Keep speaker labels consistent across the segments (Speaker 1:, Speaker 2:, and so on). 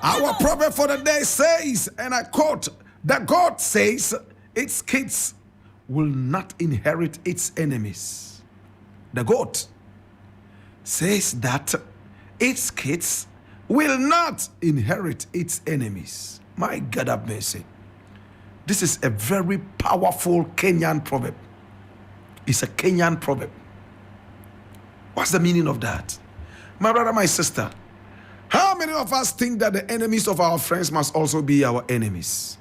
Speaker 1: Our proverb for the day says, and I quote, that God says its kids will not inherit its enemies. The goat says that its kids will not inherit its enemies. My God have mercy. This is a very powerful Kenyan proverb. It's a Kenyan proverb. What's the meaning of that? My brother, my sister, how many of us think that the enemies of our friends must also be our enemies?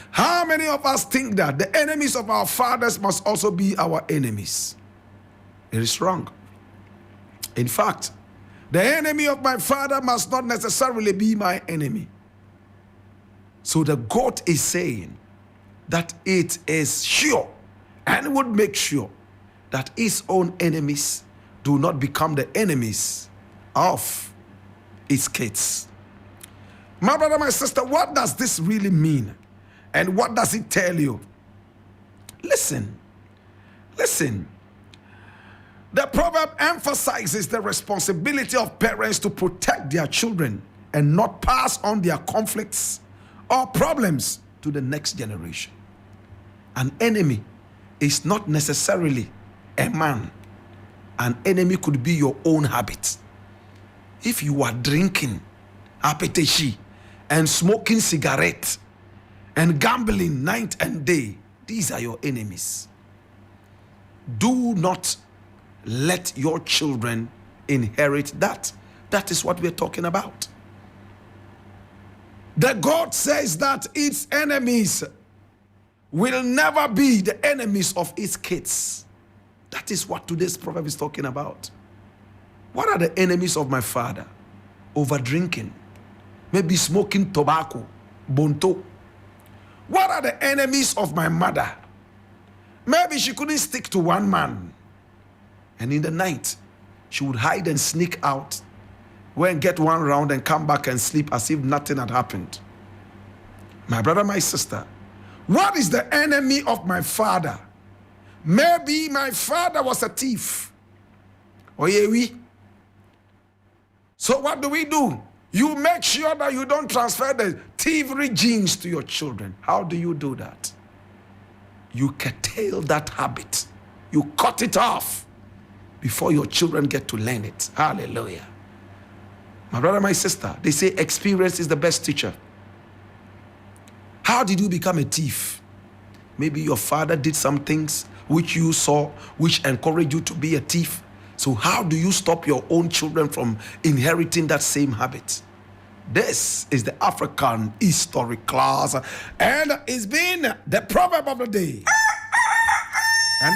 Speaker 1: How many of us think that the enemies of our fathers must also be our enemies? It is wrong. In fact, the enemy of my father must not necessarily be my enemy. So the God is saying that it is sure and would make sure that his own enemies do not become the enemies of his kids. My brother, my sister, what does this really mean? And what does it tell you? Listen. The proverb emphasizes the responsibility of parents to protect their children and not pass on their conflicts or problems to the next generation. An enemy is not necessarily a man. An enemy could be your own habit. If you are drinking apeteshi and smoking cigarette and gambling night and day, these are your enemies. Do not let your children inherit that. That is what we're talking about. The God says that its enemies will never be the enemies of its kids. That is what today's proverb is talking about. What are the enemies of my father? Over drinking, maybe smoking tobacco, bonto. What are the enemies of my mother? Maybe she couldn't stick to one man. And in the night, she would hide and sneak out, go and get one round and come back and sleep as if nothing had happened. My brother, my sister, what is the enemy of my father? Maybe my father was a thief. Oyewi. So what do? You make sure that you don't transfer the thievery genes to your children. How do you do that? You curtail that habit. You cut it off before your children get to learn it. Hallelujah. My brother, my sister, they say experience is the best teacher. How did you become a thief? Maybe your father did some things which you saw, which encouraged you to be a thief. So how do you stop your own children from inheriting that same habit? This is the African history class, and it's been the proverb of the day. And the